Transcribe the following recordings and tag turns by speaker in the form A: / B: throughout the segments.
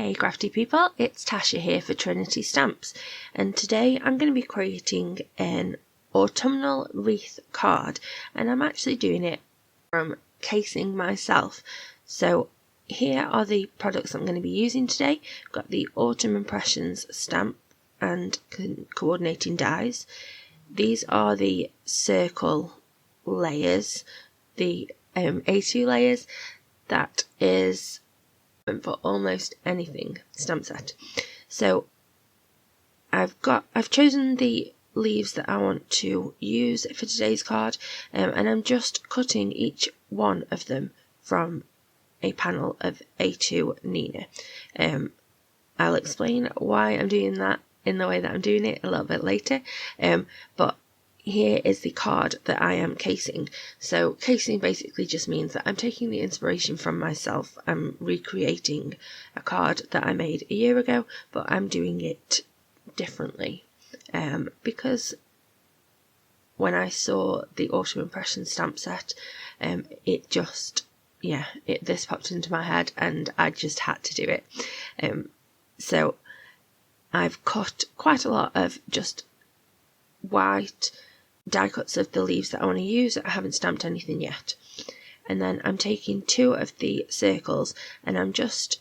A: Hey crafty people, it's Tasha here for Trinity Stamps, and today I'm going to be creating an autumnal wreath card, and I'm actually doing it from casing myself. So here are the products I'm going to be using today. I've got the Autumn Impressions stamp and coordinating dies. These are the circle layers, the A2 layers. That is for almost anything stamp set. So I've chosen the leaves that I want to use for today's card, and I'm just cutting each one of them from a panel of A2 Nina. I'll explain why I'm doing that in the way that I'm doing it a little bit later, but here is the card that I am casing. So casing basically just means that I'm taking the inspiration from myself. I'm recreating a card that I made a year ago, but I'm doing it differently, because when I saw the Autumn Impression stamp set, it just, this popped into my head and I just had to do it. So I've cut quite a lot of just white die cuts of the leaves that I want to use. I haven't stamped anything yet, and then I'm taking two of the circles and I'm just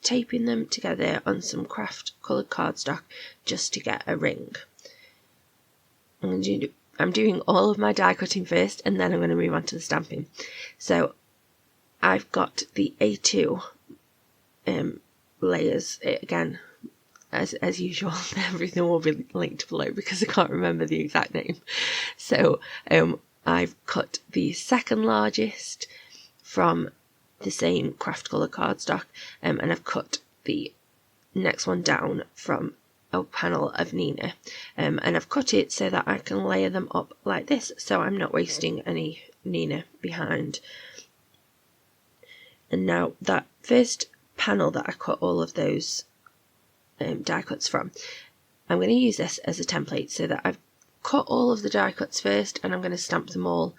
A: taping them together on some craft coloured cardstock just to get a ring. I'm doing all of my die cutting first, and then I'm going to move on to the stamping. So I've got the A2 layers again. As usual, everything will be linked below because I can't remember the exact name. So I've cut the second largest from the same craft colour cardstock, and I've cut the next one down from a panel of Nina, and I've cut it so that I can layer them up like this, so I'm not wasting any Nina behind. And now that first panel that I cut all of those die cuts from, I'm going to use this as a template so that I've cut all of the die cuts first and I'm going to stamp them all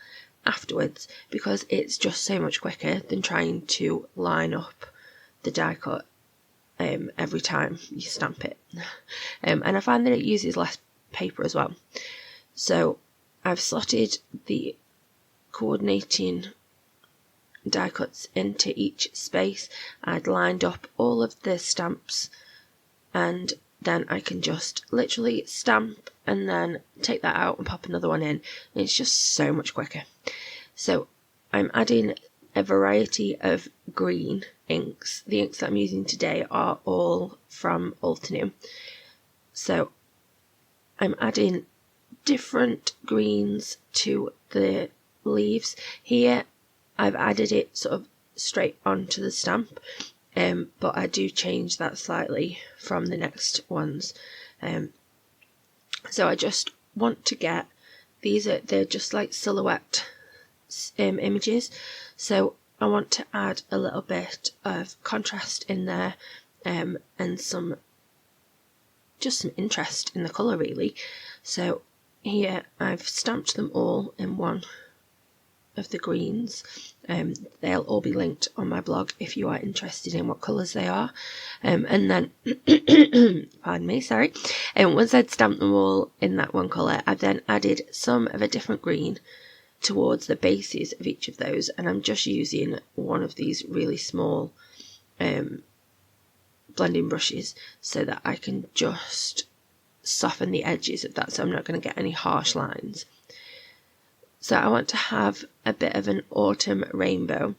A: afterwards, because it's just so much quicker than trying to line up the die cut every time you stamp it. And I find that it uses less paper as well. So I've slotted the coordinating die cuts into each space. I'd lined up all of the stamps, and then I can just literally stamp and then take that out and pop another one in. And it's just so much quicker. So I'm adding a variety of green inks. The inks that I'm using today are all from Autumnal. So I'm adding different greens to the leaves. Here I've added it sort of straight onto the stamp, but I do change that slightly from the next ones. So I just want to get they're just like silhouette images, so I want to add a little bit of contrast in there, and some interest in the colour really. So here I've stamped them all in one of the greens. They'll all be linked on my blog if you are interested in what colours they are, and then pardon me, sorry, and once I'd stamped them all in that one colour, I've then added some of a different green towards the bases of each of those, and I'm just using one of these really small blending brushes so that I can just soften the edges of that, so I'm not going to get any harsh lines. So I want to have a bit of an autumn rainbow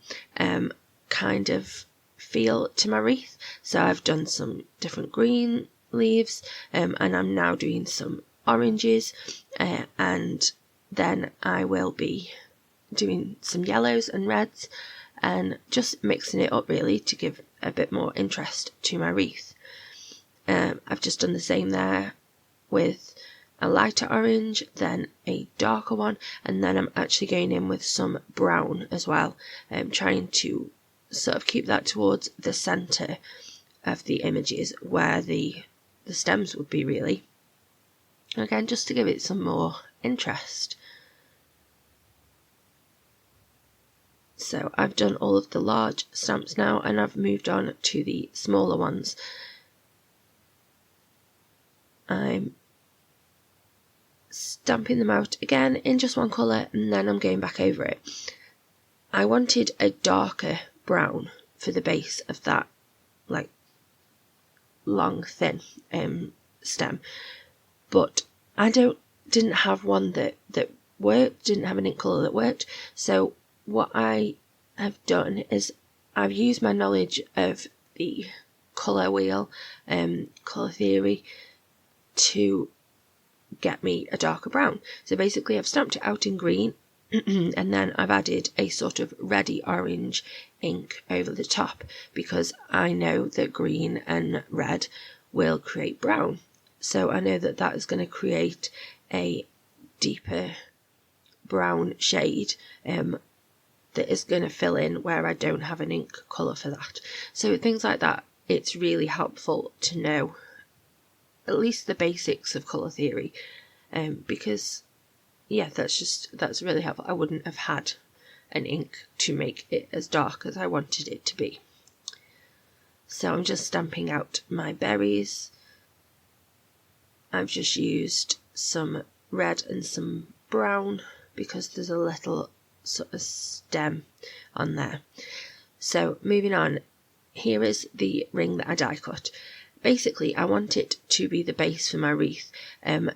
A: kind of feel to my wreath. So I've done some different green leaves, and I'm now doing some oranges, and then I will be doing some yellows and reds and just mixing it up really to give a bit more interest to my wreath. I've just done the same there with a lighter orange, then a darker one, and then I'm actually going in with some brown as well. I'm trying to sort of keep that towards the centre of the images where the stems would be really. Again, just to give it some more interest. So I've done all of the large stamps now, and I've moved on to the smaller ones. I'm stamping them out again in just one colour, and then I'm going back over it. I wanted a darker brown for the base of that like long thin stem, but I didn't have one that worked, didn't have an ink colour that worked. So what I have done is I've used my knowledge of the colour wheel, colour theory, to get me a darker brown. So basically I've stamped it out in green and then I've added a sort of reddy orange ink over the top, because I know that green and red will create brown. So I know that that is going to create a deeper brown shade that is going to fill in where I don't have an ink colour for that. So things like that, it's really helpful to know at least the basics of colour theory, because yeah, that's really helpful. I wouldn't have had an ink to make it as dark as I wanted it to be. So I'm just stamping out my berries. I've just used some red and some brown because there's a little sort of stem on there. So moving on, here is the ring that I die cut. Basically I want it to be the base for my wreath, and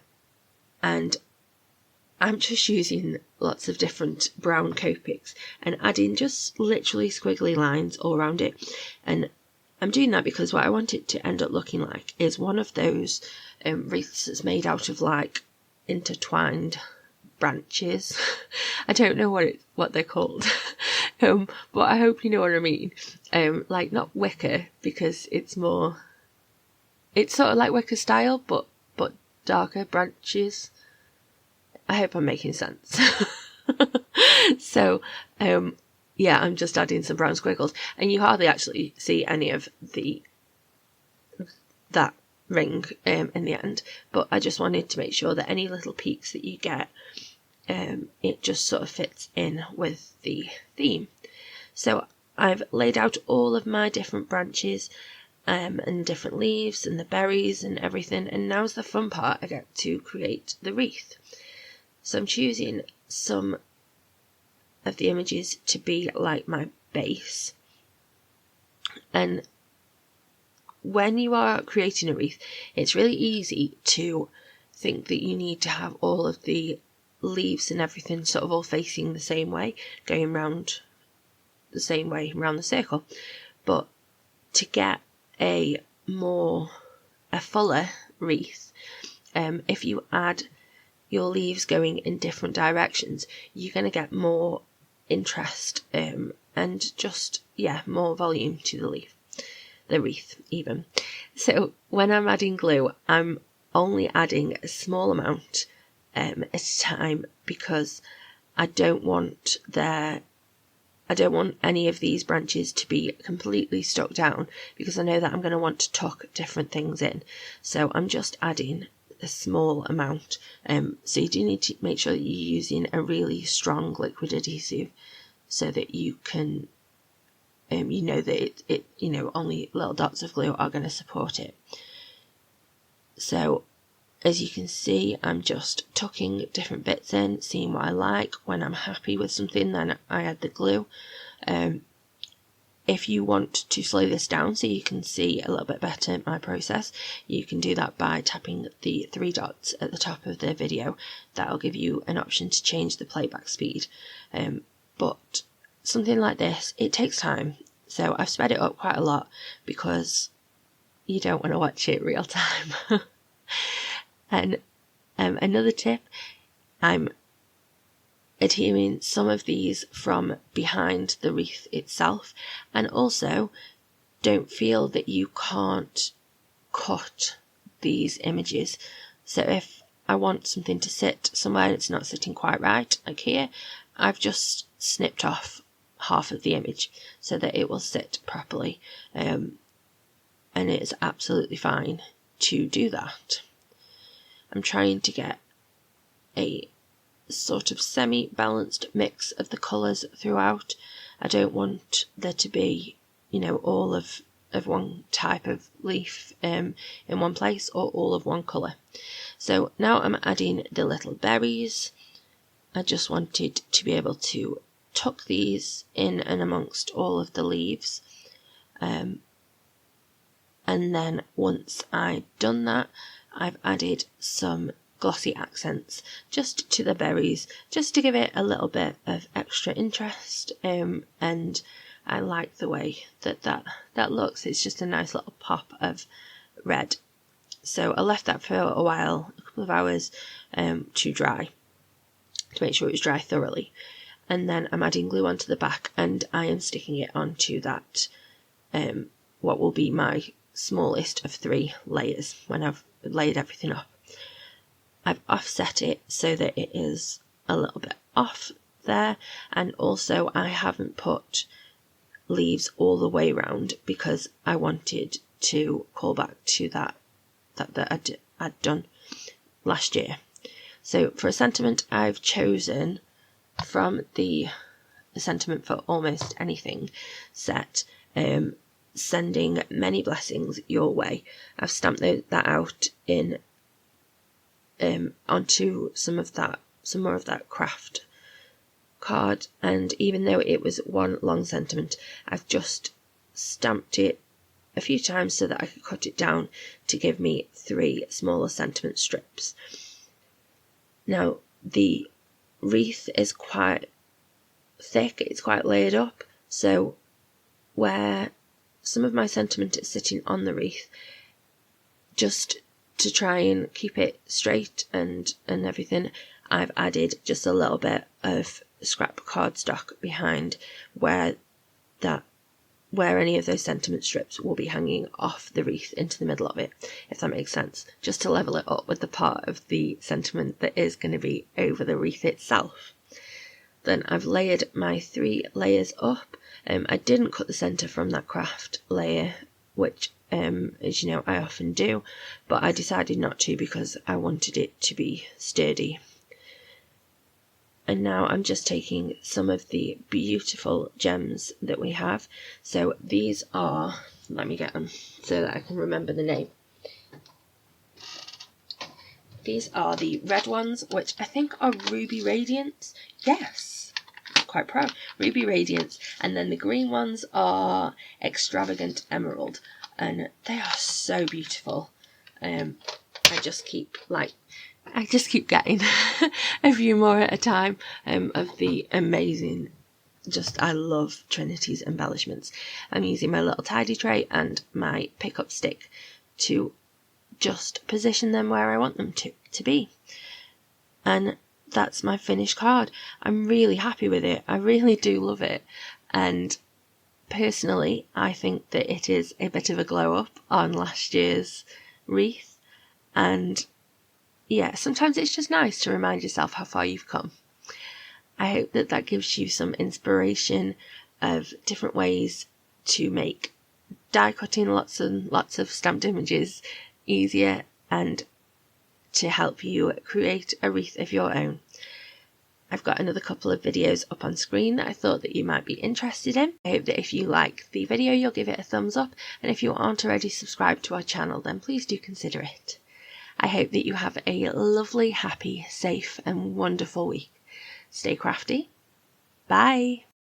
A: I'm just using lots of different brown Copics and adding just literally squiggly lines all around it. And I'm doing that because what I want it to end up looking like is one of those wreaths that's made out of like intertwined branches. I don't know what they're called, but I hope you know what I mean. Like not wicker, because it's sort of like wicker style, but darker branches. I hope I'm making sense. So yeah, I'm just adding some brown squiggles, and you hardly actually see any of that ring in the end, but I just wanted to make sure that any little peaks that you get, it just sort of fits in with the theme. So I've laid out all of my different branches and different leaves and the berries and everything, and now's the fun part. I get to create the wreath. So I'm choosing some of the images to be like my base. And when you are creating a wreath, it's really easy to think that you need to have all of the leaves and everything sort of all facing the same way, going round the same way around the circle. But to get a fuller wreath, if you add your leaves going in different directions, you're going to get more interest and just, yeah, more volume to the wreath even. So when I'm adding glue, I'm only adding a small amount at a time, because I don't want any of these branches to be completely stuck down, because I know that I'm going to want to tuck different things in. So I'm just adding a small amount. So you do need to make sure that you're using a really strong liquid adhesive, so that you can you know that it only little dots of glue are going to support it. So as you can see, I'm just tucking different bits in, seeing what I like. When I'm happy with something, then I add the glue. If you want to slow this down so you can see a little bit better my process, you can do that by tapping the 3 dots at the top of the video. That'll give you an option to change the playback speed. But something like this, it takes time. So I've sped it up quite a lot because you don't want to watch it real time. And another tip, I'm adhering some of these from behind the wreath itself, and also don't feel that you can't cut these images. So if I want something to sit somewhere and it's not sitting quite right, like here, I've just snipped off half of the image so that it will sit properly, and it's absolutely fine to do that. I'm trying to get a sort of semi-balanced mix of the colours throughout. I don't want there to be, you know, all of one type of leaf in one place, or all of one colour. So now I'm adding the little berries. I just wanted to be able to tuck these in and amongst all of the leaves. And then once I've done that, I've added some glossy accents just to the berries, just to give it a little bit of extra interest. And I like the way that looks. It's just a nice little pop of red. So I left that for a while, a couple of hours, to dry, to make sure it was dry thoroughly. And then I'm adding glue onto the back, and I am sticking it onto that, what will be my smallest of 3 layers when I've laid everything up. I've offset it so that it is a little bit off there, and also I haven't put leaves all the way round because I wanted to call back to that I'd done last year. So for a sentiment, I've chosen from the sentiment for almost anything set, sending many blessings your way. I've stamped that out in onto some more of that craft card, and even though it was one long sentiment, I've just stamped it a few times so that I could cut it down to give me 3 smaller sentiment strips. Now the wreath is quite thick, it's quite layered up, so where some of my sentiment is sitting on the wreath, just to try and keep it straight and everything, I've added just a little bit of scrap cardstock behind where any of those sentiment strips will be hanging off the wreath into the middle of it, if that makes sense, just to level it up with the part of the sentiment that is going to be over the wreath itself. Then I've layered my 3 layers up. I didn't cut the centre from that craft layer, which as you know I often do, but I decided not to because I wanted it to be sturdy. And now I'm just taking some of the beautiful gems that we have. So these are, let me get them so that I can remember the name. These are the red ones, which I think are Ruby Radiance. Yes, quite proud. Ruby Radiance. And then the green ones are Extravagant Emerald. And they are so beautiful. I just keep getting a few more at a time of the amazing, I love Trinity's embellishments. I'm using my little tidy tray and my pickup stick to just position them where I want them to be. And that's my finished card. I'm really happy with it. I really do love it. And personally, I think that it is a bit of a glow up on last year's wreath. And yeah, sometimes it's just nice to remind yourself how far you've come. I hope that gives you some inspiration of different ways to make die cutting lots and lots of stamped images easier, and to help you create a wreath of your own. I've got another couple of videos up on screen that I thought that you might be interested in. I hope that if you like the video, you'll give it a thumbs up, and if you aren't already subscribed to our channel, then please do consider it. I hope that you have a lovely, happy, safe and wonderful week. Stay crafty. Bye.